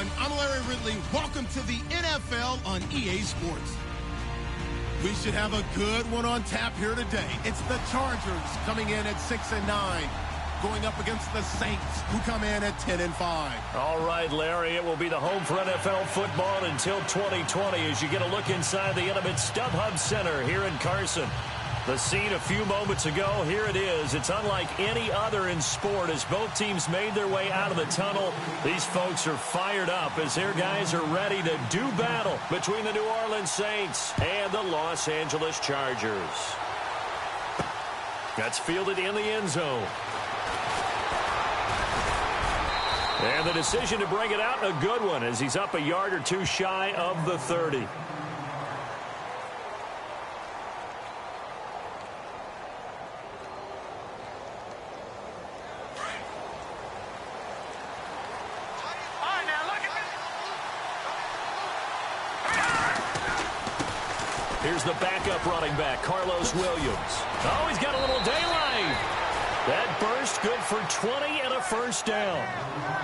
everyone. I'm Larry Ridley. Welcome to the NFL on EA Sports. We should have a good one on tap here today. It's the Chargers coming in at 6-9, going up against the Saints, who come in at 10-5. All right, Larry, it will be the home for NFL football until 2020 as you get a look inside the intimate StubHub Center here in Carson. The scene a few moments ago, here it is. It's unlike any other in sport as both teams made their way out of the tunnel. These folks are fired up as their guys are ready to do battle between the New Orleans Saints and the Los Angeles Chargers. That's fielded in the end zone. And the decision to bring it out, a good one, as he's up a yard or two shy of the 30. Here's the backup running back, Carlos Williams. Oh, he's got a little daylight. That burst good for 20 and a first down.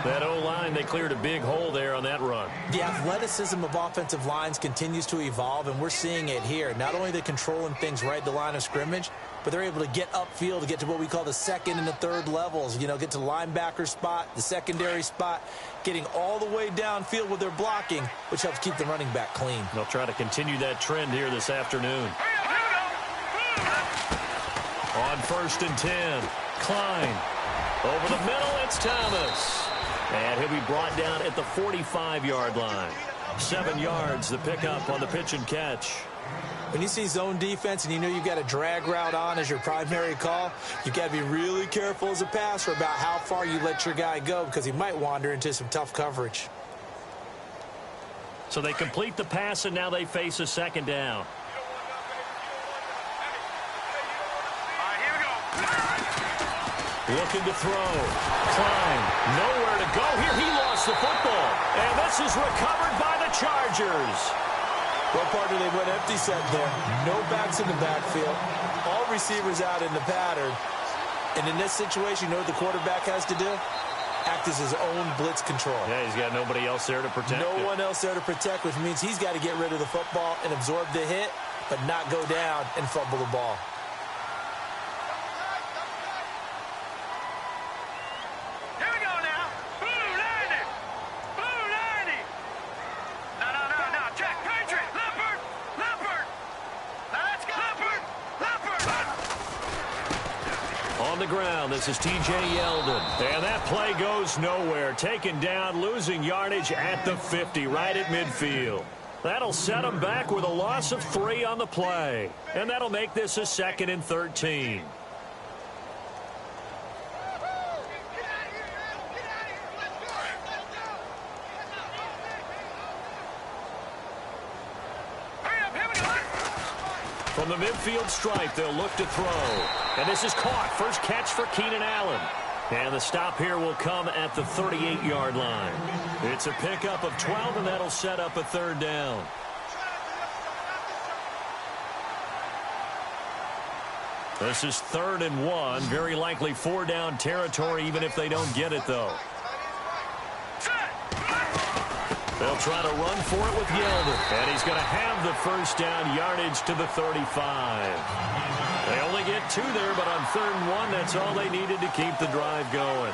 That O-line, they cleared a big hole there on that run. The athleticism of offensive lines continues to evolve, and we're seeing it here. Not only are they controlling things right at the line of scrimmage, but they're able to get upfield to get to what we call the second and the third levels. You know, get to the linebacker spot, the secondary spot, getting all the way downfield with their blocking, which helps keep the running back clean. They'll try to continue that trend here this afternoon. On 1st and 10, Klein. Over the middle, it's Thomas. And he'll be brought down at the 45-yard line. 7 yards, the pickup on the pitch and catch. When you see zone defense and you know you've got a drag route on as your primary call, you've got to be really careful as a passer about how far you let your guy go because he might wander into some tough coverage. So they complete the pass, and now they face a second down. Looking to throw. Klein, nowhere to go here. He lost the football. And this is recovered by the Chargers. Well, partner, they went empty set there. No backs in the backfield. All receivers out in the pattern. And in this situation, you know what the quarterback has to do? Act as his own blitz control. Yeah, he's got nobody else there to protect No one else there to protect, which means he's got to get rid of the football and absorb the hit, but not go down and fumble the ball. The ground. This is T.J. Yeldon. And that play goes nowhere. Taken down, losing yardage at the 50, right at midfield. That'll set them back with a loss of 3 on the play. And that'll make this a 2nd and 13. From the midfield stripe, they'll look to throw. And this is caught. First catch for Keenan Allen. And the stop here will come at the 38-yard line. It's a pickup of 12, and that'll set up a 3rd down. This is 3rd and 1. Very likely 4-down territory, even if they don't get it, though. They'll try to run for it with Yeldon. And he's going to have the first down, yardage to the 35. They only get 2 there, but on 3rd and 1, that's all they needed to keep the drive going.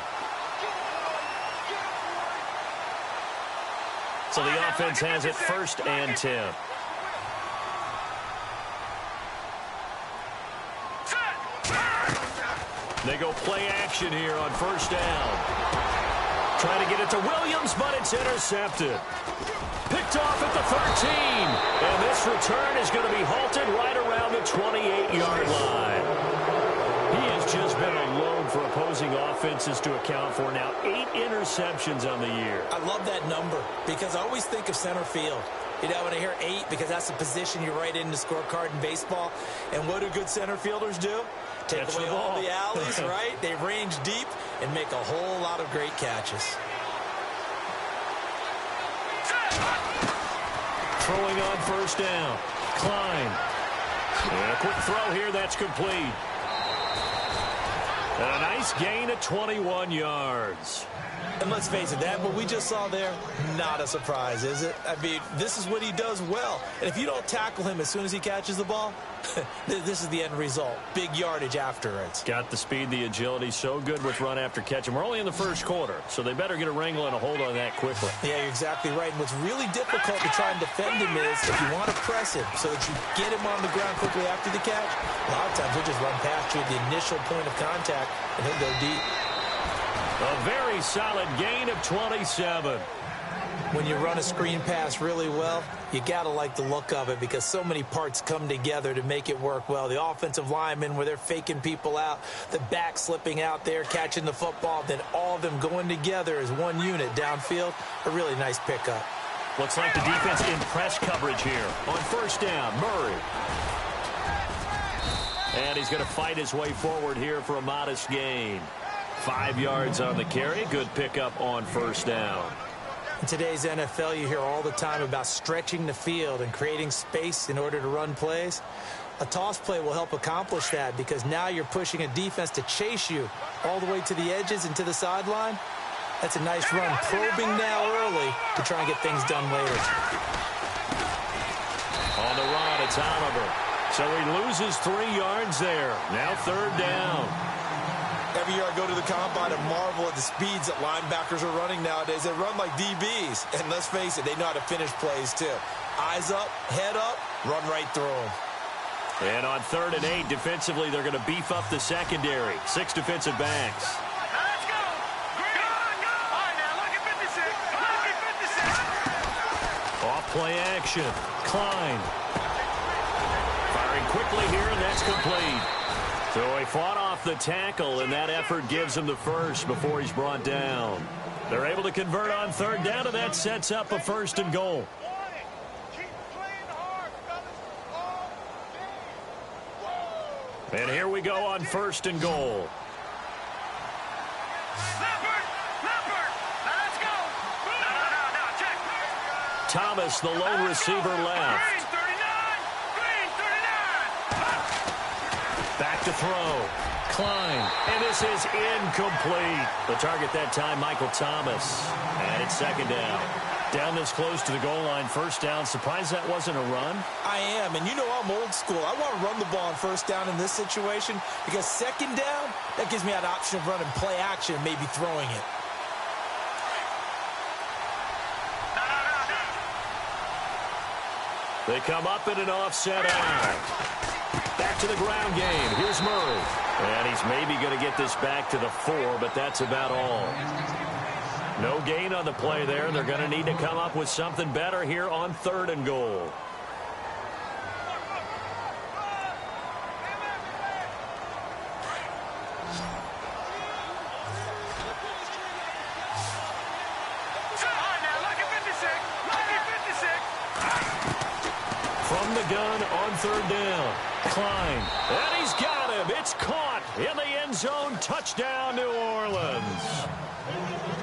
So the offense has it 1st and 10. They go play action here on 1st down. Trying to get it to Williams, but it's intercepted. Picked off at the 13. And this return is going to be halted right around the 28-yard line. He has just been a load for opposing offenses to account for now. 8 interceptions on the year. I love that number because I always think of center field. You know, when I hear 8, because that's the position you write in the scorecard in baseball. And what do good center fielders do? Take away all the alleys, right? They range deep and make a whole lot of great catches. Throwing on 1st down. Klein. And a quick throw here, that's complete. And a nice gain of 21 yards. And let's face it, that what we just saw there, not a surprise, is it? I mean, this is what he does well. And if you don't tackle him as soon as he catches the ball, this is the end result. Big yardage after it. Got the speed, the agility, so good with run after catch. And we're only in the first quarter, so they better get a wrangle and a hold on that quickly. Yeah, you're exactly right. And what's really difficult to try and defend him is if you want to press him so that you get him on the ground quickly after the catch, a lot of times he'll just run past you at the initial point of contact, and he'll go deep. A very solid gain of 27. When you run a screen pass really well, you got to like the look of it because so many parts come together to make it work well. The offensive linemen where they're faking people out, the back slipping out there, catching the football, then all of them going together as one unit downfield. A really nice pickup. Looks like the defense in press coverage here. On first down, Murray. And he's going to fight his way forward here for a modest gain. 5 yards on the carry. Good pickup on first down. In today's NFL, you hear all the time about stretching the field and creating space in order to run plays. A toss play will help accomplish that because now you're pushing a defense to chase you all the way to the edges and to the sideline. That's a nice run, probing now early to try and get things done later. On the run, it's Oliver. So he loses 3 yards there. Now third down. Every year I go to the combine and marvel at the speeds that linebackers are running nowadays. They run like DBs. And let's face it, they know how to finish plays too. Eyes up, head up, run right through them. And on 3rd and 8, defensively, they're going to beef up the secondary. 6 defensive backs. Let's go. All right, now look at 56. Look at 56. Off play action. Klein. Firing quickly here, and that's complete. So he fought off the tackle, and that effort gives him the first before he's brought down. They're able to convert on 3rd down, and that sets up a 1st and goal. And here we go on 1st and goal. Leopard. Now let's go. No, check. Thomas, the lone receiver left. Green 39. Back to throw. Klein. And this is incomplete. The target that time, Michael Thomas. And it's 2nd down. Down this close to the goal line, 1st down. Surprised that wasn't a run? I am, and you know I'm old school. I want to run the ball on 1st down in this situation because 2nd down, that gives me that option of running play action and maybe throwing it. They come up in an offset out. Back to the ground game. Here's Murray. And he's maybe going to get this back to the 4, but that's about all. No gain on the play there. They're going to need to come up with something better here on 3rd and goal. From the gun on 3rd down. Klein. And he's got him. It's caught in the end zone. Touchdown, New Orleans.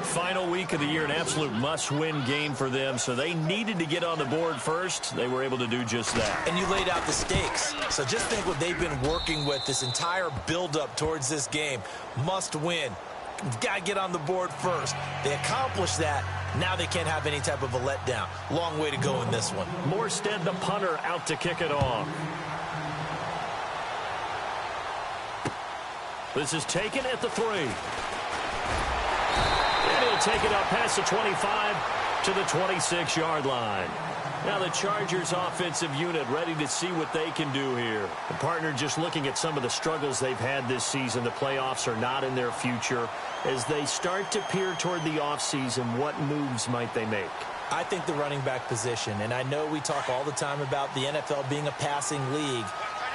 Final week of the year, an absolute must-win game for them, so they needed to get on the board first. They were able to do just that. And you laid out the stakes. So just think what they've been working with this entire build-up towards this game. Must win. You've got to get on the board first. They accomplished that. Now they can't have any type of a letdown. Long way to go in this one. Morstead, the punter, out to kick it off. This is taken at the 3. And he'll take it up past the 25 to the 26-yard line. Now the Chargers offensive unit ready to see what they can do here. The partner just looking at some of the struggles they've had this season. The playoffs are not in their future. As they start to peer toward the offseason, what moves might they make? I think the running back position, and I know we talk all the time about the NFL being a passing league,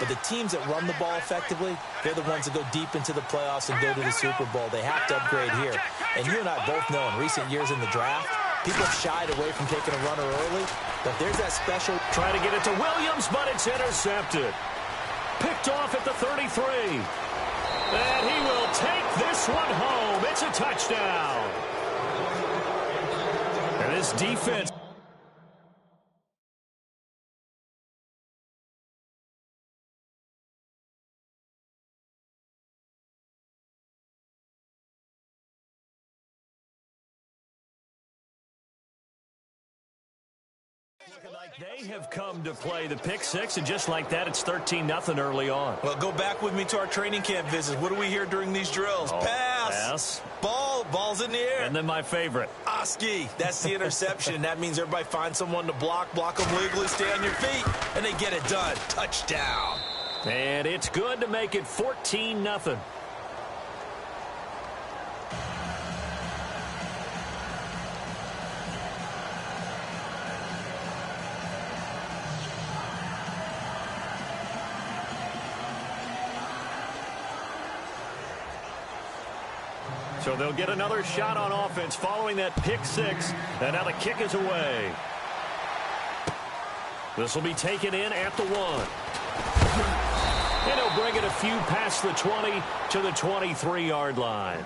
but the teams that run the ball effectively, they're the ones that go deep into the playoffs and go to the Super Bowl. They have to upgrade here. And you and I both know in recent years in the draft, people have shied away from taking a runner early, but there's that special. Trying to get it to Williams, but it's intercepted. Picked off at the 33. And he will take this one home. It's a touchdown. And this defense Looking like they have come to play the pick six, and just like that, it's 13-0 early on. Well, go back with me to our training camp visits. What do we hear during these drills? Pass. Ball's in the air. And then my favorite. Oski. That's the interception. That means everybody finds someone to block them legally, stay on your feet, and they get it done. Touchdown. And it's good to make it 14-0. So they'll get another shot on offense following that pick six. And now the kick is away. This will be taken in at the 1. And he'll bring it a few past the 20 to the 23-yard line.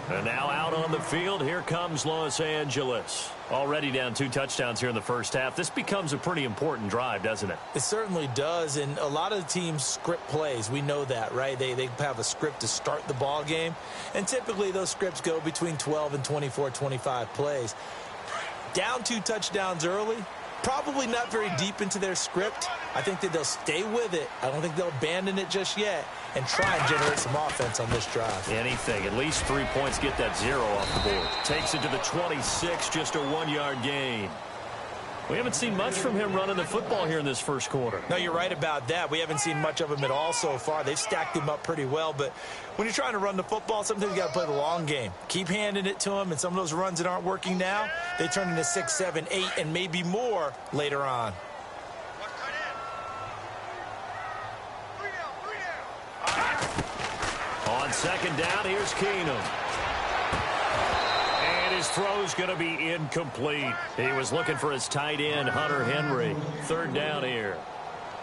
And now out on the field, here comes Los Angeles. Already down 2 touchdowns here in the first half. This becomes a pretty important drive, doesn't it? It certainly does, and a lot of the teams script plays. We know that, right? They have a script to start the ball game, and typically those scripts go between 12 and 24, 25 plays. Down 2 touchdowns early, probably not very deep into their script. I think that they'll stay with it. I don't think they'll abandon it just yet and try and generate some offense on this drive. Anything. At least 3 points, get that 0 off the board. Takes it to the 26, just a 1-yard gain. We haven't seen much from him running the football here in this first quarter. No, you're right about that. We haven't seen much of him at all so far. They've stacked him up pretty well, but when you're trying to run the football, sometimes you got to play the long game. Keep handing it to him, and some of those runs that aren't working now, they turn into 6, 7, 8, and maybe more later on. On second down, here's Keenum. And his throw's going to be incomplete. He was looking for his tight end, Hunter Henry. 3rd down here.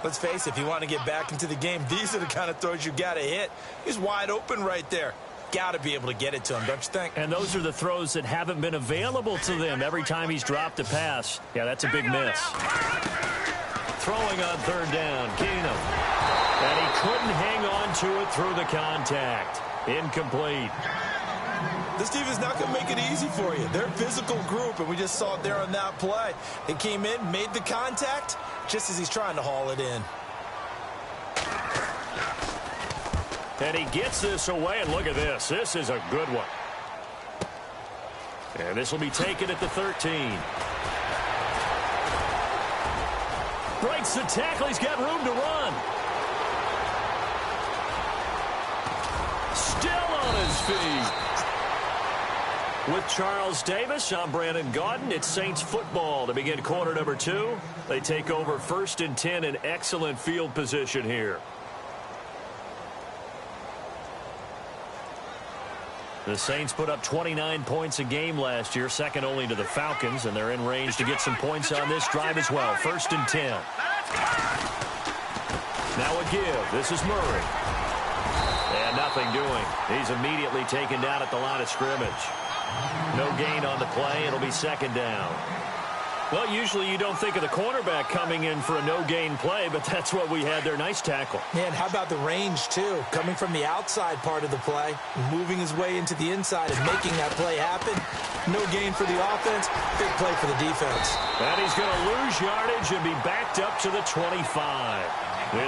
Let's face it, if you want to get back into the game, these are the kind of throws you got to hit. He's wide open right there. Got to be able to get it to him, don't you think? And those are the throws that haven't been available to them every time he's dropped a pass. Yeah, that's a big miss. Throwing on 3rd down, Keenum. And he couldn't hang on to it through the contact. Incomplete. This team is not going to make it easy for you. They're a physical group, and we just saw it there on that play. They came in, made the contact, just as he's trying to haul it in. And he gets this away, and look at this. This is a good one. And this will be taken at the 13. Breaks the tackle. He's got room to run. Still on his feet. With Charles Davis, I'm Brandon Gaudin. It's Saints football to begin quarter number 2. They take over 1st and 10 in excellent field position here. The Saints put up 29 points a game last year, second only to the Falcons, and they're in range to get some points on this drive as well. 1st and 10. Now a give. This is Murray. And nothing doing. He's immediately taken down at the line of scrimmage. No gain on the play. It'll be 2nd down. Well, usually you don't think of the cornerback coming in for a no-gain play, but that's what we had there. Nice tackle. Man, how about the range, too? Coming from the outside part of the play, moving his way into the inside and making that play happen. No gain for the offense, big play for the defense. And he's going to lose yardage and be backed up to the 25.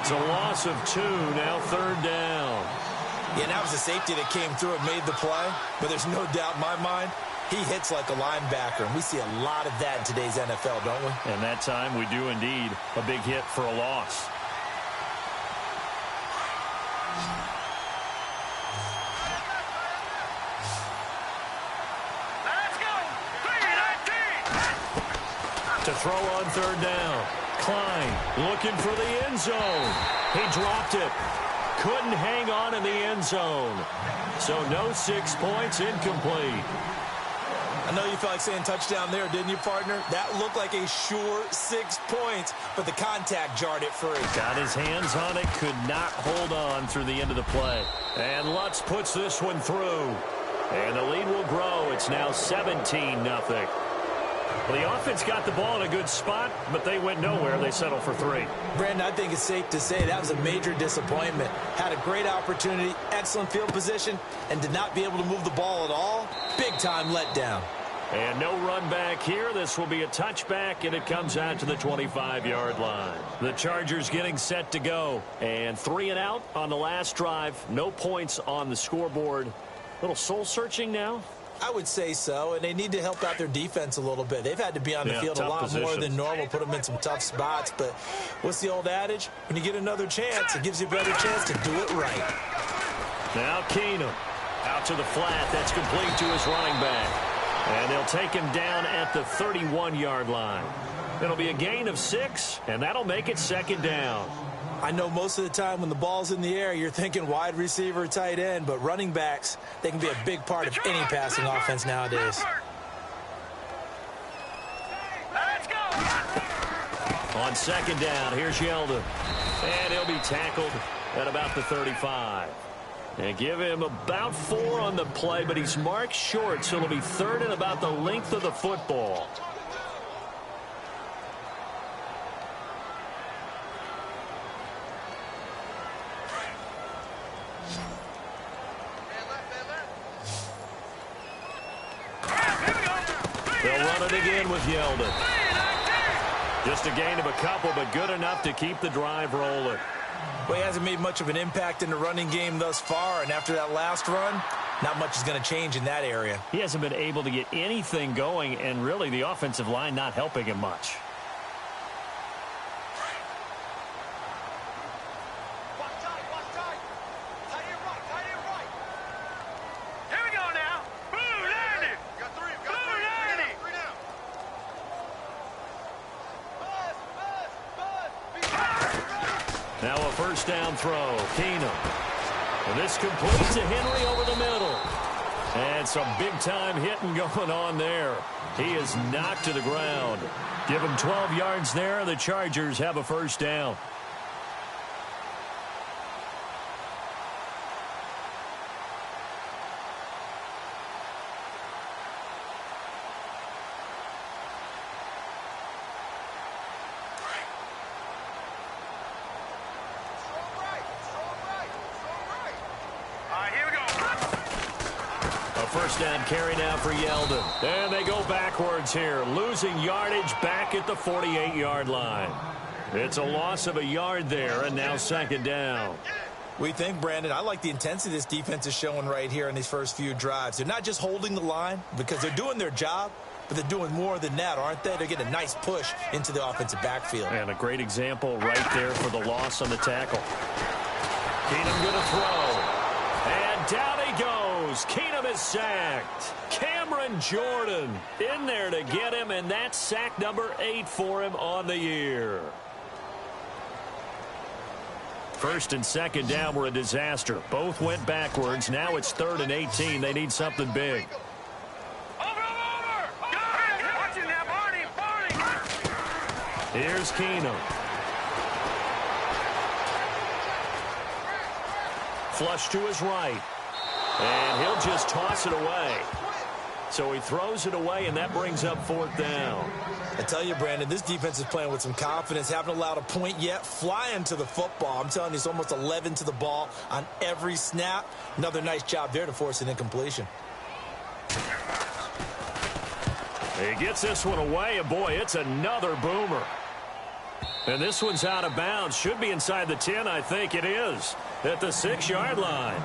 It's a loss of 2, now 3rd down. Yeah, that was a safety that came through and made the play, but there's no doubt in my mind, he hits like a linebacker, and we see a lot of that in today's NFL, don't we? And that time we do indeed. A big hit for a loss. Let's go! 3-19! To throw on 3rd down. Klein looking for the end zone. He dropped it. Couldn't hang on in the end zone. So no 6 points, incomplete. I know you felt like saying touchdown there, didn't you, partner? That looked like a sure 6 points, but the contact jarred it free. Got his hands on it, could not hold on through the end of the play. And Lutz puts this one through. And the lead will grow. It's now 17-0. Well, the offense got the ball in a good spot, but they went nowhere. They settled for 3. Brandon, I think it's safe to say that was a major disappointment. Had a great opportunity, excellent field position, and did not be able to move the ball at all. Big-time letdown. And no run back here. This will be a touchback, and it comes out to the 25-yard line. The Chargers getting set to go. And 3 and out on the last drive. No points on the scoreboard. A little soul-searching now? I would say so, and they need to help out their defense a little bit. They've had to be on the field a lot more than normal, put them in some tough spots. But what's the old adage? When you get another chance, it gives you a better chance to do it right. Now Keenum out to the flat. That's complete to his running back. And they'll take him down at the 31-yard line. It'll be a gain of 6, and that'll make it 2nd down. I know most of the time when the ball's in the air, you're thinking wide receiver, tight end, but running backs, they can be a big part of any passing offense nowadays. Let's go. On 2nd down, here's Yeldon. And he'll be tackled at about the 35. And give him about 4 on the play, but he's marked short, so it'll be 3rd and about the length of the football. They'll run it again with Yeldon. Just a gain of a couple, but good enough to keep the drive rolling. Well, he hasn't made much of an impact in the running game thus far, and after that last run, not much is going to change in that area. He hasn't been able to get anything going, and really the offensive line not helping him much. Here we go now. Boo, Landy. Boo, Landy. Now a 1st down throw. Keenum. And this completes to Henry over the middle. And some big-time hitting going on there. He is knocked to the ground. Give him 12 yards there. The Chargers have a 1st down. First down carry now for Yeldon. And they go backwards here, losing yardage back at the 48-yard line. It's a loss of a yard there, and now 2nd down. We think, Brandon, I like the intensity this defense is showing right here in these first few drives. They're not just holding the line because they're doing their job, but they're doing more than that, aren't they? They're getting a nice push into the offensive backfield. And a great example right there for the loss on the tackle. Keenum going to throw. And down he goes. Keenum is sacked. Cameron Jordan in there to get him, and that's sack number 8 for him on the year. 1st and 2nd down were a disaster. Both went backwards. Now it's 3rd and 18. They need something big. Over. Watching that, Barney. Here's Keenum. Flush to his right. And he'll just toss it away. So he throws it away, and that brings up 4th down. I tell you, Brandon, this defense is playing with some confidence. Haven't allowed a point yet. Flying to the football. I'm telling you, it's almost 11 to the ball on every snap. Another nice job there to force an incompletion. He gets this one away, and boy, it's another boomer. And this one's out of bounds. Should be inside the 10, I think it is. At the 6-yard line.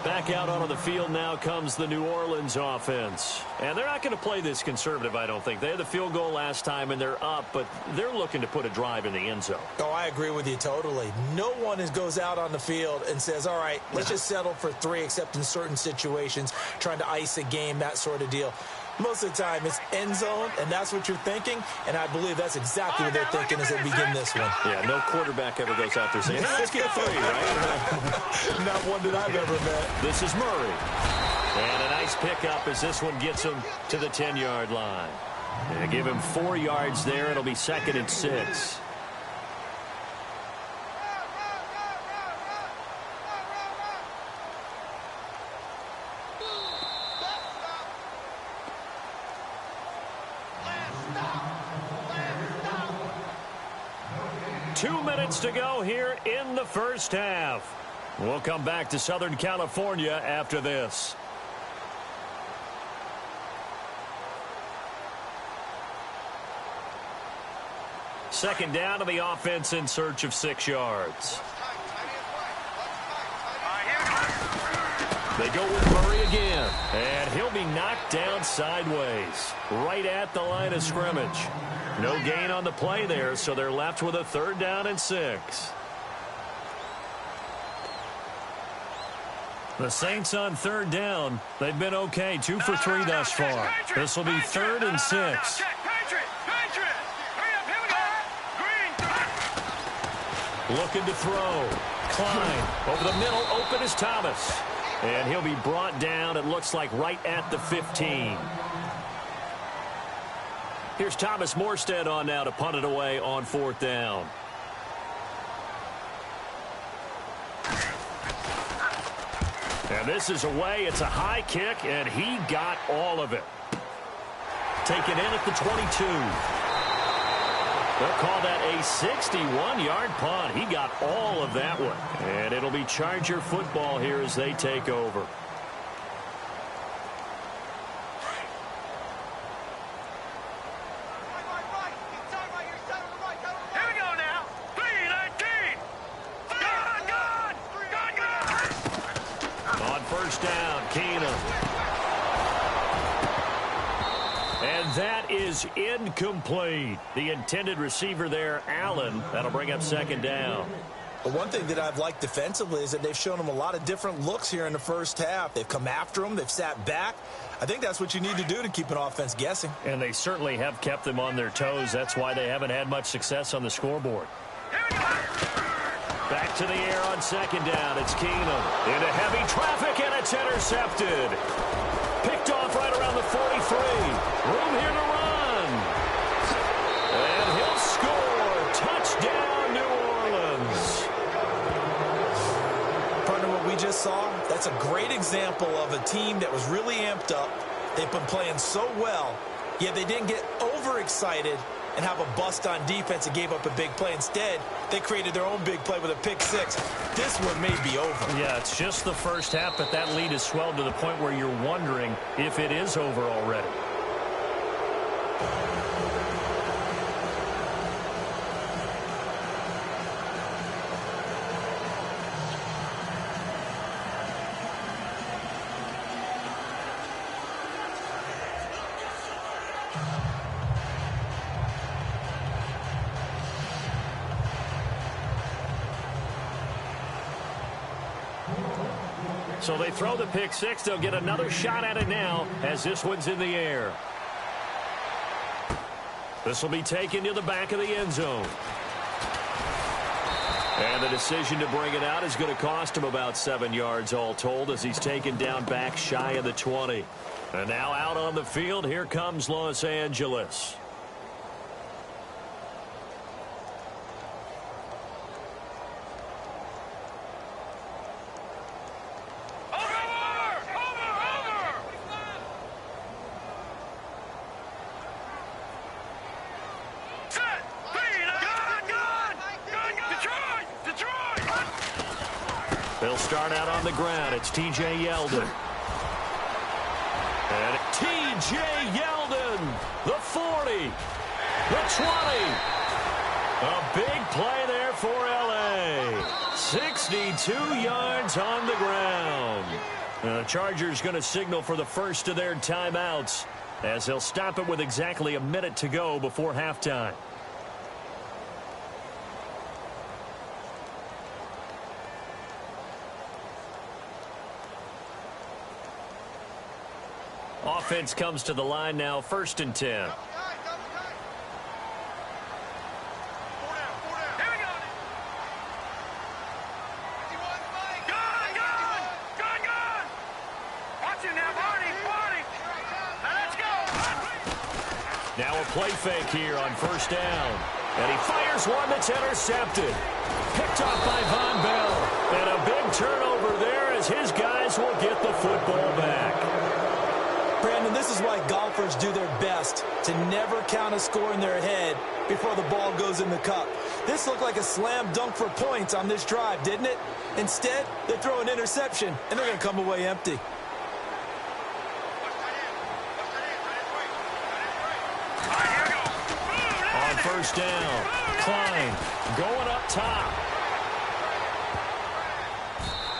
Back out onto the field now comes the New Orleans offense. And they're not going to play this conservative, I don't think. They had the field goal last time, and they're up, but they're looking to put a drive in the end zone. Oh, I agree with you totally. No one goes out on the field and says, all right, let's just settle for 3, except in certain situations, trying to ice a game, that sort of deal. Most of the time, it's end zone, and that's what you're thinking, and I believe that's exactly what they're thinking as they begin this one. Yeah, no quarterback ever goes out there saying, hey, let's get 3, right? Not one that I've ever met. This is Murray. And a nice pickup as this one gets him to the 10-yard line. And give him 4 yards there. It'll be 2nd and 6. To go here in the first half. We'll come back to Southern California after this. Second down to the offense in search of 6 yards. They go with Murray again, and he'll be knocked down sideways, right at the line of scrimmage. No gain on the play there, so they're left with a 3rd down and 6. The Saints on 3rd down. They've been okay, 2 for 3 thus far. This will be 3rd and 6. Looking to throw. Klein over the middle. Open is Thomas. And he'll be brought down, it looks like, right at the 15. Here's Thomas Morstead on now to punt it away on 4th down. And this is away. It's a high kick, and he got all of it. Taken in at the 22. They'll call that a 61-yard punt. He got all of that one. And it'll be Charger football here as they take over. Incomplete. The intended receiver there, Allen. That'll bring up 2nd down. But one thing that I've liked defensively is that they've shown them a lot of different looks here in the first half. They've come after them. They've sat back. I think that's what you need to do to keep an offense guessing. And they certainly have kept them on their toes. That's why they haven't had much success on the scoreboard. Back to the air on 2nd down. It's Keenum. Into heavy traffic, and it's intercepted. Picked off right around the 43. Room here to run. And he'll score. Touchdown, New Orleans. Partner, what we just saw, that's a great example of a team that was really amped up. They've been playing so well, yet they didn't get overexcited and have a bust on defense and gave up a big play. Instead, they created their own big play with a pick 6. This one may be over. Yeah, it's just the first half, but that lead has swelled to the point where you're wondering if it is over already. So they throw the pick 6. They'll get another shot at it now as this one's in the air. This will be taken to the back of the end zone. And the decision to bring it out is going to cost him about 7 yards all told as he's taken down back shy of the 20. And now out on the field, here comes Los Angeles. They'll start out on the ground. It's T.J. Yeldon. And T.J. Yeldon, the 40, the 20. A big play there for L.A. 62 yards on the ground. The Chargers going to signal for the first of their timeouts as they'll stop it with exactly a minute to go before halftime. Offense comes to the line now, 1st and 10. Now a play fake here on 1st down. And he fires one that's intercepted. Picked off by Von Bell. And a big turnover there as his guys will get the football back. Brandon, this is why golfers do their best to never count a score in their head before the ball goes in the cup. This looked like a slam dunk for points on this drive, didn't it? Instead, they throw an interception, and they're going to come away empty. On first down. Klein going up top.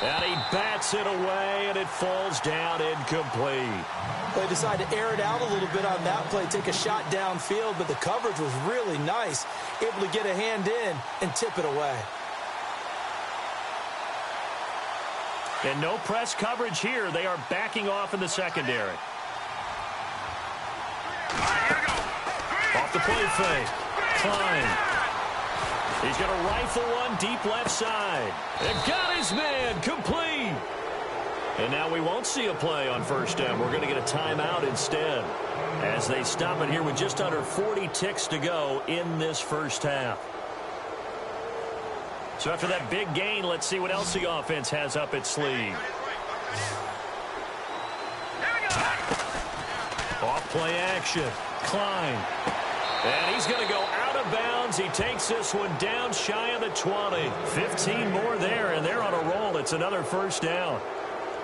And he bats it away, and it falls down incomplete. They decided to air it out a little bit on that play, take a shot downfield, but the coverage was really nice, able to get a hand in and tip it away. And no press coverage here. They are backing off in the secondary. Off the play fake. Klein. He's going to rifle one deep left side. And got his man complete. And now we won't see a play on first down. We're going to get a timeout instead as they stop it here with just under 40 ticks to go in this first half. So after that big gain, let's see what else the offense has up its sleeve. Off play action. Klein. And he's going to go out of bounds. He takes this one down shy of the 20. 15 more there, and they're on a roll. It's another first down.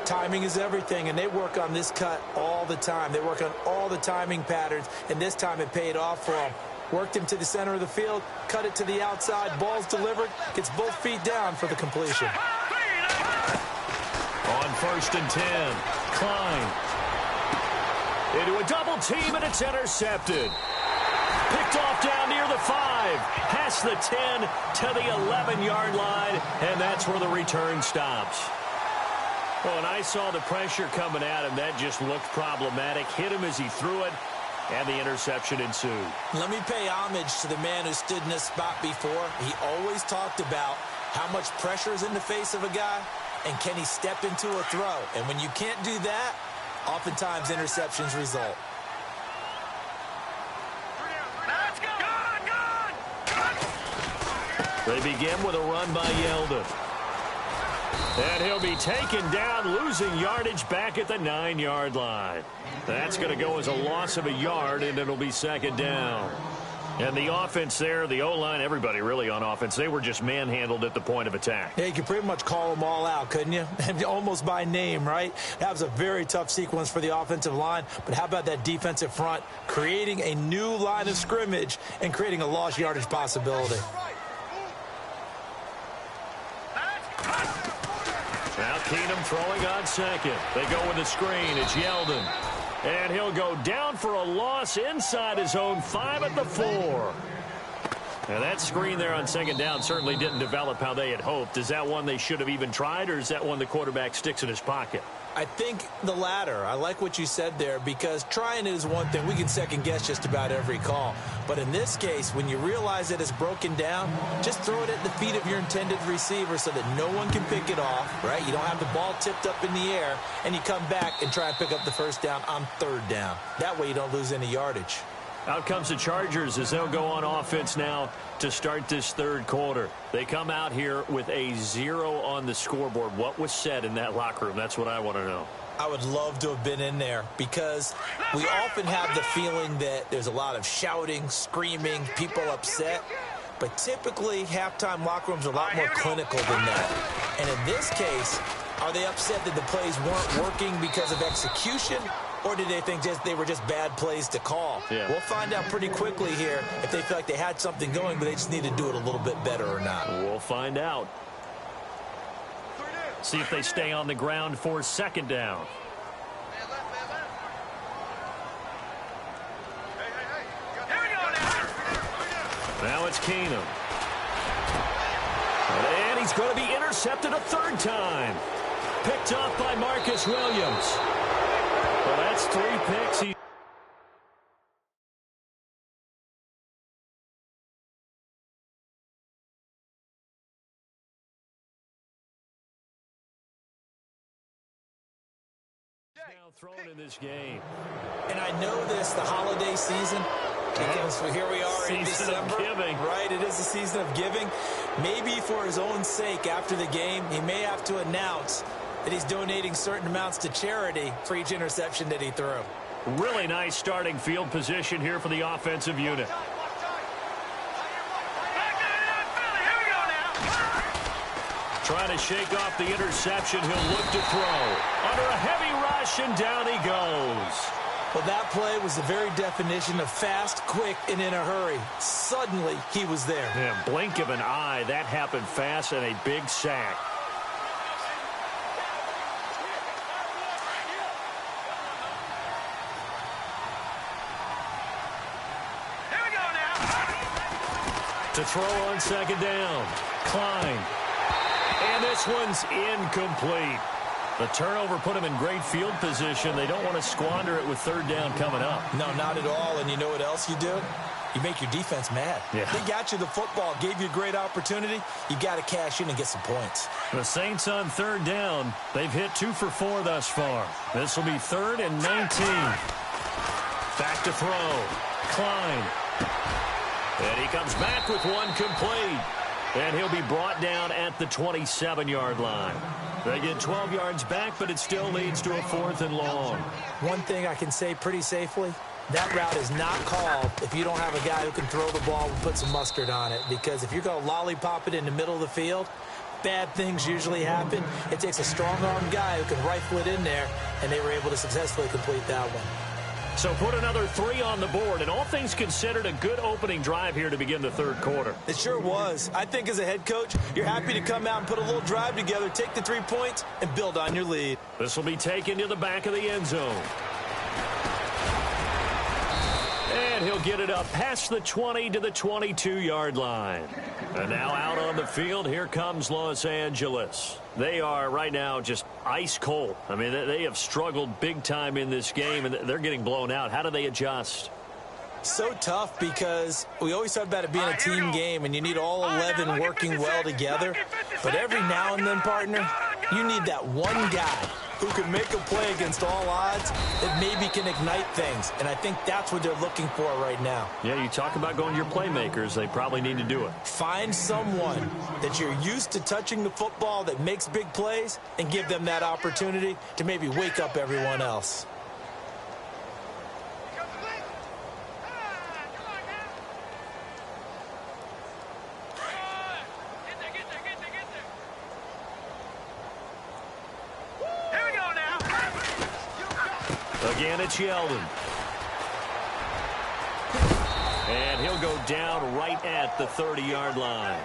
Timing is everything, and they work on this cut all the time. They work on all the timing patterns, and this time it paid off for them. Worked him to the center of the field, cut it to the outside, ball's delivered, gets both feet down for the completion. On first and 10, Klein. Into a double team, and it's intercepted. Picked off down near the 5, past the 10 to the 11-yard line, and that's where the return stops. Well, and I saw the pressure coming at him. That just looked problematic. Hit him as he threw it, and the interception ensued. Let me pay homage to the man who stood in this spot before. He always talked about how much pressure is in the face of a guy, and can he step into a throw. And when you can't do that, oftentimes interceptions result. They begin with a run by Yeldon. And he'll be taken down, losing yardage back at the 9-yard line. That's going to go as a loss of a yard, and it'll be second down. And the offense there, the O-line, everybody really on offense, they were just manhandled at the point of attack. Yeah, you could pretty much call them all out, couldn't you? Almost by name, right? That was a very tough sequence for the offensive line. But how about that defensive front creating a new line of scrimmage and creating a lost yardage possibility? Now Keenum throwing on second. They go with the screen. It's Yeldon. And he'll go down for a loss inside his own 5 at the 4. Now that screen there on second down certainly didn't develop how they had hoped. Is that one they should have even tried, or is that one the quarterback sticks in his pocket? I think the latter. I like what you said there, because trying it is one thing. We can second guess just about every call. But in this case, when you realize that it's broken down, just throw it at the feet of your intended receiver so that no one can pick it off, right? You don't have the ball tipped up in the air, and you come back and try and pick up the first down on third down. That way you don't lose any yardage. Out comes the Chargers as they'll go on offense now to start this third quarter. They come out here with a 0 on the scoreboard. What was said in that locker room? That's what I want to know. I would love to have been in there, because we often have the feeling that there's a lot of shouting, screaming, people upset. But typically, halftime locker rooms are a lot more clinical than that. And in this case, are they upset that the plays weren't working because of execution? Or did they think they were just bad plays to call? Yeah. We'll find out pretty quickly here if they feel like they had something going, but they just need to do it a little bit better or not. We'll find out. See if they stay on the ground for second down. Now it's Keenum. And he's going to be intercepted a third time. Picked off by Marcus Williams. Well, that's 3 picks. Now thrown in this game. And I know this, the holiday season, because here we are in December. Right, it is the season of giving. Maybe for his own sake, after the game, he may have to announce that he's donating certain amounts to charity for each interception that he threw. Really nice starting field position here for the offensive unit. Trying to shake off the interception. He'll look to throw. Under a heavy rush, and down he goes. Well, that play was the very definition of fast, quick, and in a hurry. Suddenly, he was there. Yeah, blink of an eye. That happened fast and a big sack. Here we go now. To throw on second down. Klein. And this one's incomplete. The turnover put him in great field position. They don't want to squander it with third down coming up. No, not at all. And you know what else you do? You make your defense mad. Yeah. They got you the football, gave you a great opportunity. You got to cash in and get some points. The Saints on third down. They've hit 2 for 4 thus far. This will be 3rd and 19. Back to throw. Klein. And he comes back with one complete. And he'll be brought down at the 27-yard line. They get 12 yards back, but it still leads to a 4th and long. One thing I can say pretty safely, that route is not called if you don't have a guy who can throw the ball and put some mustard on it. Because if you're going to lollipop it in the middle of the field, bad things usually happen. It takes a strong-armed guy who can rifle it in there, and they were able to successfully complete that one. So put another 3 on the board, and all things considered, a good opening drive here to begin the third quarter. It sure was. I think as a head coach, you're happy to come out and put a little drive together, take the 3 points, and build on your lead. This will be taken to the back of the end zone. And he'll get it up past the 20 to the 22-yard line. And now out on the field, here comes Los Angeles. They are right now just ice cold. I mean, they have struggled big time in this game, and they're getting blown out. How do they adjust? So tough because we always talk about it being a team game, and you need all 11 working well together. But every now and then, partner, you need that one guy who can make a play against all odds that maybe can ignite things. And I think that's what they're looking for right now. Yeah, you talk about going to your playmakers. They probably need to do it. Find someone that you're used to touching the football that makes big plays and give them that opportunity to maybe wake up everyone else. Again, it's Yeldon. And he'll go down right at the 30-yard line.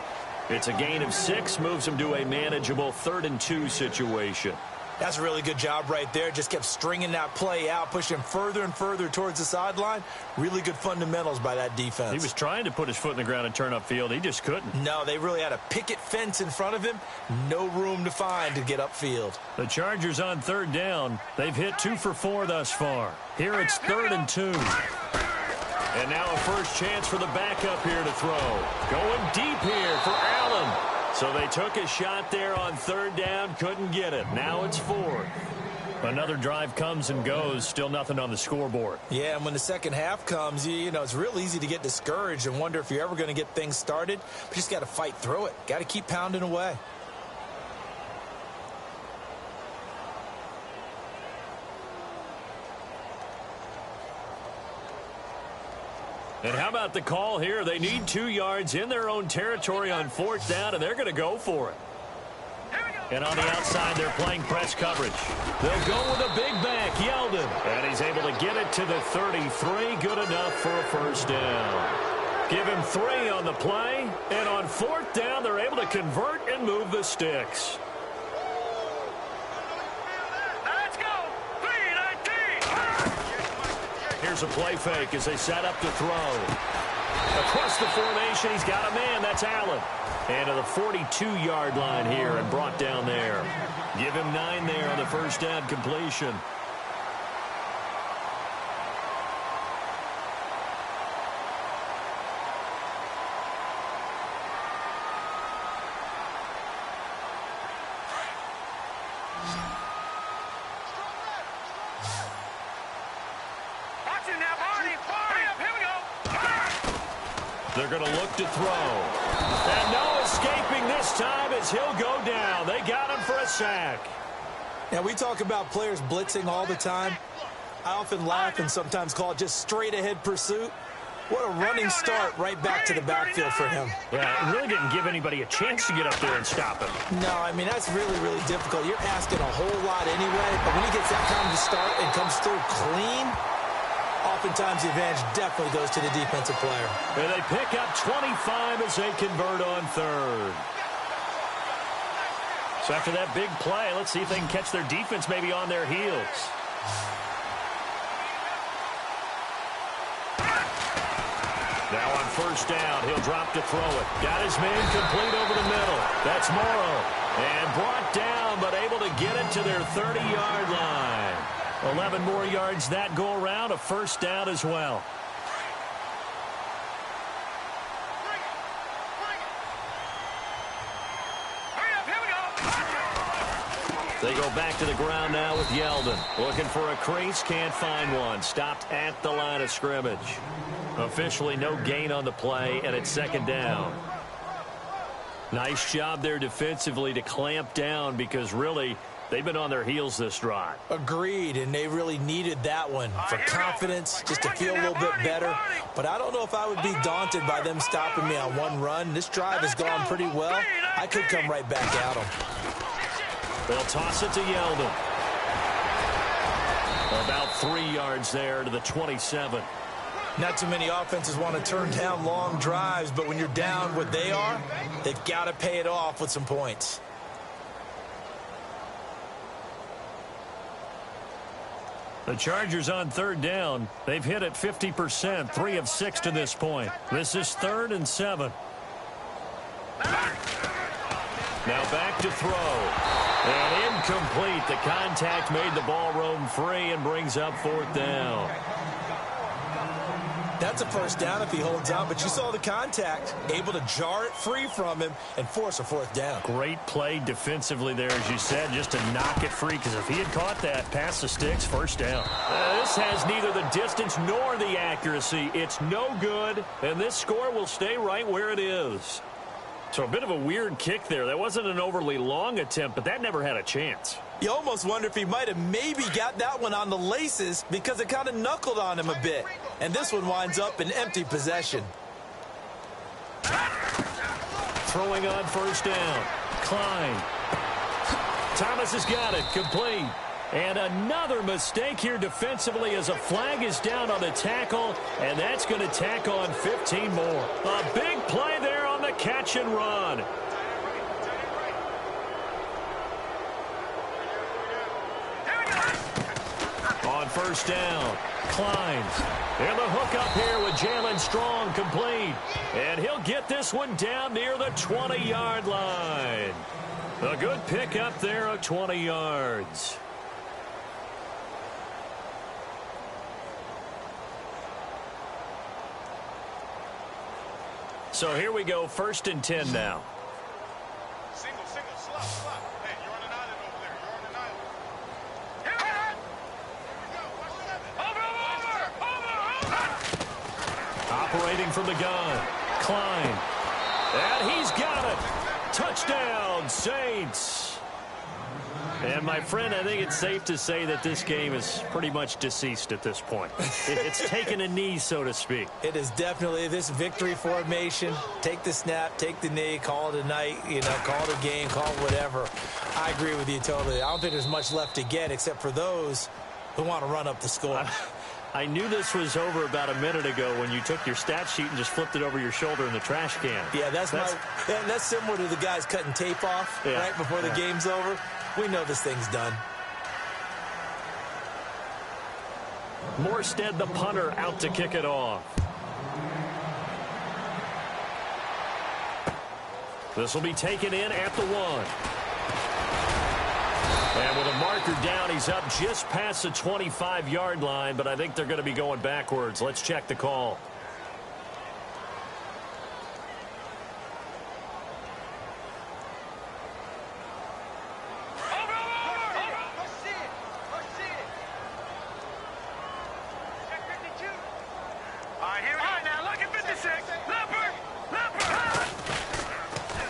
It's a gain of 6, moves him to a manageable 3rd and 2 situation. That's a really good job right there. Just kept stringing that play out, pushing further and further towards the sideline. Really good fundamentals by that defense. He was trying to put his foot in the ground and turn upfield. He just couldn't. No, they really had a picket fence in front of him. No room to find to get upfield. The Chargers on third down. They've hit 2 for 4 thus far. Here it's 3rd and 2. And now a first chance for the backup here to throw. Going deep here for Allen. So they took a shot there on 3rd down, couldn't get it. Now it's 4th. Another drive comes and goes, still nothing on the scoreboard. Yeah, and when the second half comes, you know, it's real easy to get discouraged and wonder if you're ever going to get things started. But you just got to fight through it. Got to keep pounding away. And how about the call here? They need 2 yards in their own territory on 4th down, and they're going to go for it. And on the outside, they're playing press coverage. They'll go with a big back, Yeldon. And he's able to get it to the 33. Good enough for a first down. Give him 3 on the play. And on 4th down, they're able to convert and move the sticks. Let's go. 3-19. Here's a play fake as they set up to throw. Across the formation, he's got a man. That's Allen. And to the 42-yard line here and brought down there. Give him 9 there on the first down completion. Watch him now, Barney. Here we go. They're going to look to throw. And no escaping this time as he'll go down. They got him for a sack. Now, we talk about players blitzing all the time. I often laugh and sometimes call it just straight-ahead pursuit. What a running start right back to the backfield for him. Yeah, it really didn't give anybody a chance to get up there and stop him. No, I mean, that's really, really difficult. You're asking a whole lot anyway, but when he gets that kind of start and comes through clean, oftentimes the advantage definitely goes to the defensive player. And they pick up 25 as they convert on third. So after that big play, let's see if they can catch their defense maybe on their heels. Now on first down, he'll drop to throw it. Got his man complete over the middle. That's Morrow. And brought down, but able to get it to their 30-yard line. 11 more yards that go around, a first down as well. They go back to the ground now with Yeldon. Looking for a crease, can't find one. Stopped at the line of scrimmage. Officially no gain on the play, and it's second down. Nice job there defensively to clamp down because really they've been on their heels this drive. Agreed, and they really needed that one for confidence, just to feel a little bit better. But I don't know if I would be daunted by them stopping me on one run. This drive has gone pretty well. I could come right back at them. They'll toss it to Yeldon. About 3 yards there to the 27. Not too many offenses want to turn down long drives, but when you're down what they are, they've got to pay it off with some points. The Chargers on third down. They've hit it 50%, 3 of 6 to this point. This is 3rd and 7. Now back to throw. And incomplete. The contact made the ball roam free and brings up 4th down. That's a first down if he holds on, but you saw the contact. Able to jar it free from him and force a 4th down. Great play defensively there, as you said, just to knock it free, because if he had caught that, past the sticks, first down. This has neither the distance nor the accuracy. It's no good, and this score will stay right where it is. So a bit of a weird kick there. That wasn't an overly long attempt, but that never had a chance. You almost wonder if he might have maybe got that one on the laces because it kind of knuckled on him a bit. And this one winds up in empty possession. Throwing on first down. Klein. Thomas has got it. Complete. And another mistake here defensively as a flag is down on the tackle, and that's going to tack on 15 more. A big play there on the catch and run. On first down, Klein. And the hook up here with Jalen Strong, complete. And he'll get this one down near the 20-yard line. A good pick up there of 20 yards. So here we go, 1st and 10 now. Single, slot. Hey, you're on an island over there. You're on an island. Over. Operating from the gun. Klein. And he's got it. Touchdown, Saints. And, my friend, I think it's safe to say that this game is pretty much deceased at this point. It's taken a knee, so to speak. It is definitely this victory formation. Take the snap, take the knee, call it a night, call it a game, call it whatever. I agree with you totally. I don't think there's much left to get except for those who want to run up the score. I knew this was over about a minute ago when you took your stat sheet and just flipped it over your shoulder in the trash can. Yeah, that's similar to the guys cutting tape off right before the game's over. We know this thing's done. Morstead, the punter, out to kick it off. This will be taken in at the 1. And with a marker down, he's up just past the 25-yard line, but I think they're going to be going backwards. Let's check the call.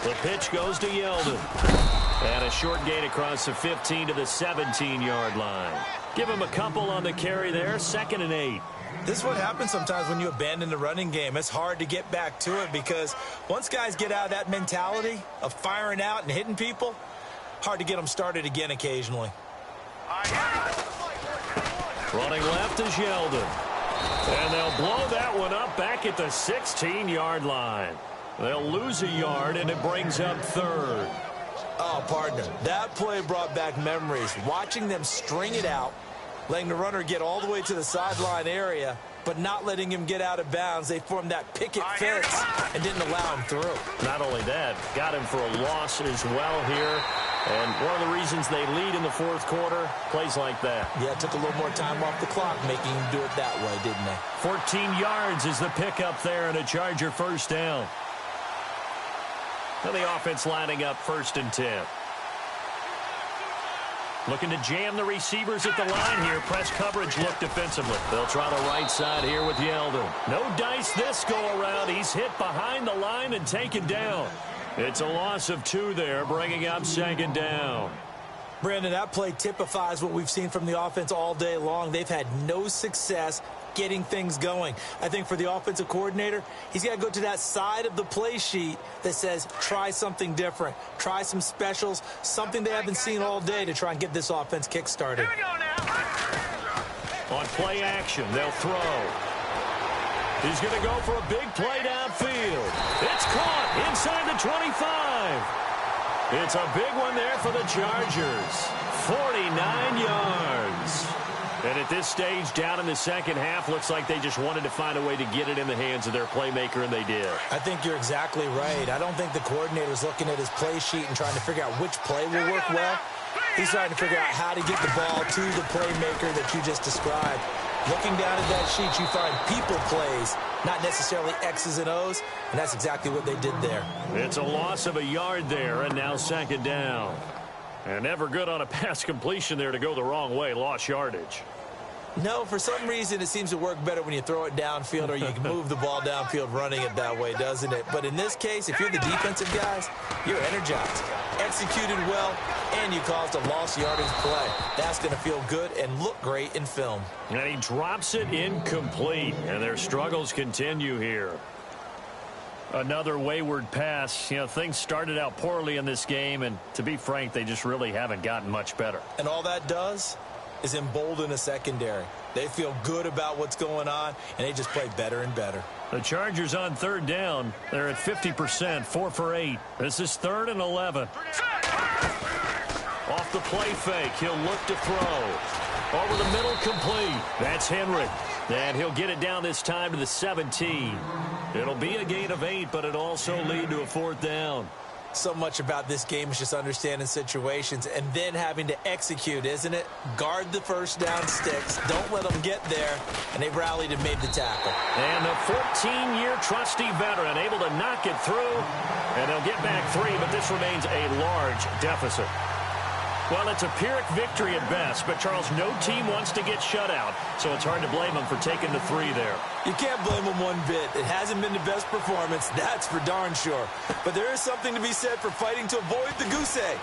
The pitch goes to Yeldon. And a short gain across the 15 to the 17-yard line. Give him a couple on the carry there, 2nd and 8. This is what happens sometimes when you abandon the running game. It's hard to get back to it because once guys get out of that mentality of firing out and hitting people, hard to get them started again occasionally. Running left is Yeldon. And they'll blow that one up back at the 16-yard line. They'll lose a yard, and it brings up third. Oh, partner, that play brought back memories. Watching them string it out, letting the runner get all the way to the sideline area, but not letting him get out of bounds. They formed that picket fence and didn't allow him through. Not only that, got him for a loss as well here. And one of the reasons they lead in the fourth quarter, plays like that. Yeah, it took a little more time off the clock, making him do it that way, didn't they? 14 yards is the pickup there, and a Charger first down. And the offense lining up 1st and 10. Looking to jam the receivers at the line here. Press coverage look defensively. They'll try the right side here with Yeldon. No dice this go-around. He's hit behind the line and taken down. It's a loss of 2 there, bringing up 2nd down. Brandon, that play typifies what we've seen from the offense all day long. They've had no success getting things going. I think for the offensive coordinator, he's got to go to that side of the play sheet that says try something different, try some specials, something they haven't seen all day to try and get this offense kick-started. Here we go now. On play action, they'll throw. He's going to go for a big play downfield. It's caught inside the 25. It's a big one there for the Chargers. 49 yards. And at this stage, down in the second half, looks like they just wanted to find a way to get it in the hands of their playmaker, and they did. I think you're exactly right. I don't think the coordinator's looking at his play sheet and trying to figure out which play will work well. He's trying to figure out how to get the ball to the playmaker that you just described. Looking down at that sheet, you find people plays, not necessarily X's and O's, and that's exactly what they did there. It's a loss of a yard there, and now 2nd down. And never good on a pass completion there to go the wrong way. Lost yardage. No, for some reason it seems to work better when you throw it downfield or you can move the ball downfield running it that way, doesn't it? But in this case, if you're the defensive guys, you're energized, executed well, and you caused a lost yardage play. That's going to feel good and look great in film. And he drops it incomplete, and their struggles continue here. Another wayward pass. You know, things started out poorly in this game, and to be frank, they just really haven't gotten much better. And all that does is embolden a secondary. They feel good about what's going on, and they just play better and better. The Chargers on 3rd down. They're at 50%, 4 for 8. This is 3rd and 11. Off the play fake, he'll look to throw. Over the middle, complete. That's Henry. And he'll get it down this time to the 17. It'll be a gain of 8, but it'll also lead to a 4th down. So much about this game is just understanding situations and then having to execute, isn't it? Guard the first down sticks. Don't let them get there. And they rallied and made the tackle. And the 14-year trusty veteran able to knock it through. And they'll get back 3, but this remains a large deficit. Well, it's a Pyrrhic victory at best, but, Charles, no team wants to get shut out, so it's hard to blame them for taking the 3 there. You can't blame them one bit. It hasn't been the best performance, that's for darn sure. But there is something to be said for fighting to avoid the goose egg,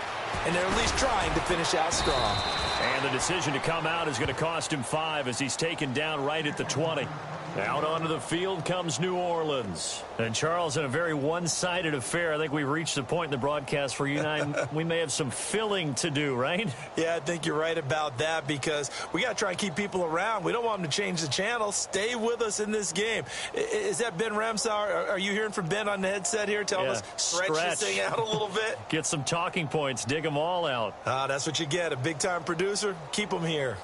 and they're at least trying to finish out strong. And the decision to come out is going to cost him 5 as he's taken down right at the 20. Out onto the field comes New Orleans. And, Charles, in a very one-sided affair, I think we've reached the point in the broadcast where you and I, we may have some filling to do, right? Yeah, I think you're right about that because we got to try and keep people around. We don't want them to change the channel. Stay with us in this game. Is that Ben Ramsauer? Are you hearing from Ben on the headset here? Tell us, stretch this thing out a little bit. Get some talking points. Dig them all out. That's what you get. A big-time producer. Keep them here.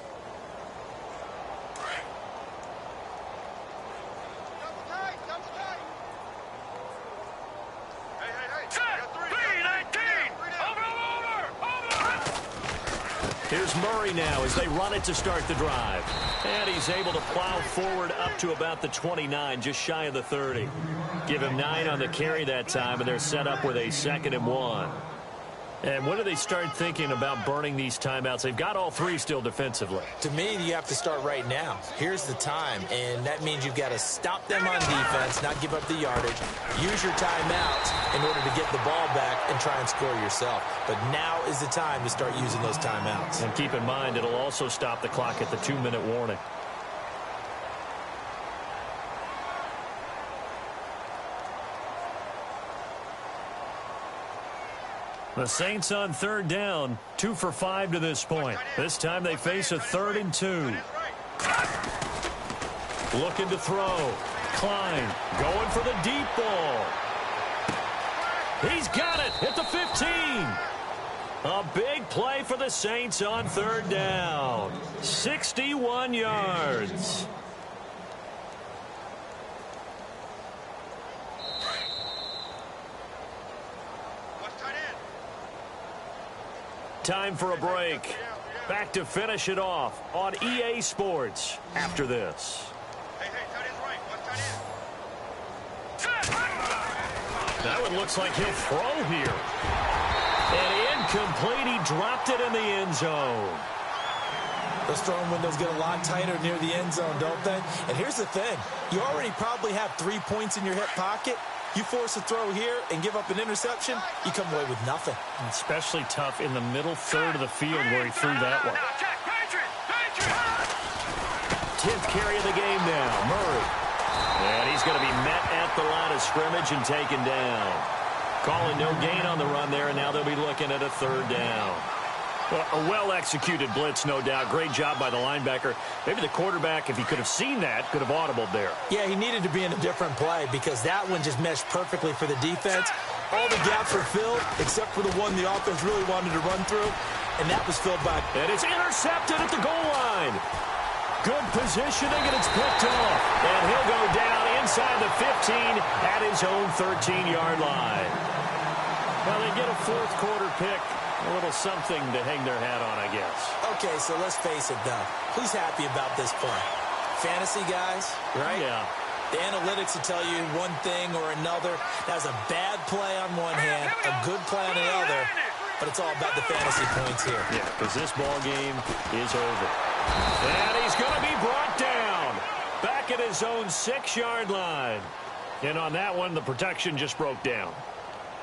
Here's Murray now as they run it to start the drive. And he's able to plow forward up to about the 29, just shy of the 30. Give him 9 on the carry that time, and they're set up with a 2nd and 1. And when do they start thinking about burning these timeouts? They've got all 3 still defensively. To me, you have to start right now. Here's the time, and that means you've got to stop them on defense, not give up the yardage, use your timeouts in order to get the ball back and try and score yourself. But now is the time to start using those timeouts. And keep in mind, it'll also stop the clock at the 2-minute warning. The Saints on 3rd down, 2 for 5 to this point. This time they face a 3rd and 2. Looking to throw. Klein going for the deep ball. He's got it at the 15. A big play for the Saints on third down. 61 yards. Time for a break. Back to finish it off on EA Sports after this. That one looks like he'll throw here. And incomplete. He dropped it in the end zone. Those throwing windows get a lot tighter near the end zone, don't they? And here's the thing. You already probably have 3 points in your hip pocket. You force a throw here and give up an interception, you come away with nothing. Especially tough in the middle third of the field where he threw that one. 10th carry of the game now, Murray. And he's going to be met at the line of scrimmage and taken down. Calling no gain on the run there, and now they'll be looking at a third down. Well, a well-executed blitz, no doubt. Great job by the linebacker. Maybe the quarterback, if he could have seen that, could have audibled there. Yeah, he needed to be in a different play because that one just meshed perfectly for the defense. All the gaps were filled except for the one the offense really wanted to run through, and that was filled by... And it's intercepted at the goal line. Good positioning, and it's picked off. And he'll go down inside the 15 at his own 13-yard line. Well, they get a fourth quarter pick. A little something to hang their hat on, I guess. Okay, so let's face it, though. Who's happy about this play? Fantasy guys, right? Yeah. The analytics will tell you one thing or another. That's a bad play on one hand, a good play on the other, but it's all about the fantasy points here. Yeah, because this ball game is over. And he's going to be brought down back at his own 6-yard line. And on that one, the protection just broke down.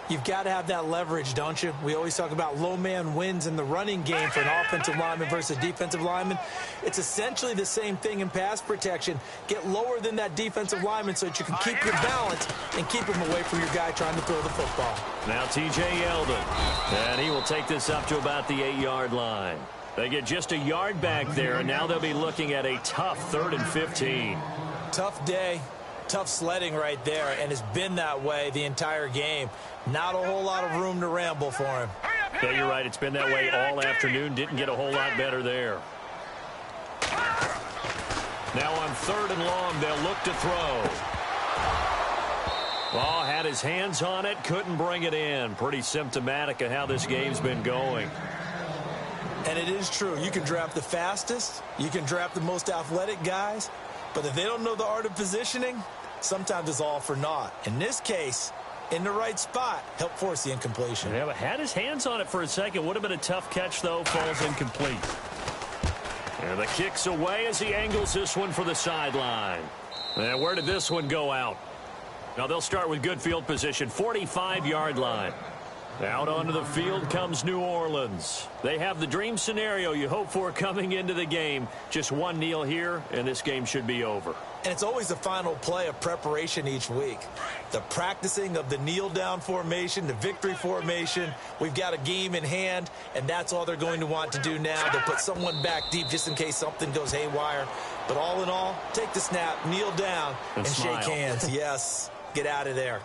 You've got to have that leverage, don't you? We always talk about low man wins in the running game for an offensive lineman versus a defensive lineman. It's essentially the same thing in pass protection. Get lower than that defensive lineman so that you can keep your balance and keep him away from your guy trying to throw the football. Now T.J. Yeldon, and he will take this up to about the 8-yard line. They get just a yard back there, and now they'll be looking at a tough 3rd and 15. Tough day. Tough sledding right there, and it's been that way the entire game. Not a whole lot of room to ramble for him. Yeah, you're right. It's been that way all afternoon. Didn't get a whole lot better there. Now on 3rd and long, they'll look to throw. Ball had his hands on it, couldn't bring it in. Pretty symptomatic of how this game's been going. And it is true. You can draft the fastest. You can draft the most athletic guys. But if they don't know the art of positioning, sometimes it's all for naught. In this case, in the right spot, help force the incompletion. Yeah, but had his hands on it for a second. Would have been a tough catch, though. Falls incomplete. And the kick's away as he angles this one for the sideline. And where did this one go out? Now they'll start with good field position, 45-yard line. Out onto the field comes New Orleans. They have the dream scenario you hope for coming into the game. Just one kneel here, and this game should be over. And it's always the final play of preparation each week. The practicing of the kneel-down formation, the victory formation. We've got a game in hand, and that's all they're going to want to do now. They'll put someone back deep just in case something goes haywire. But all in all, take the snap, kneel down, and shake hands. Yes, get out of there.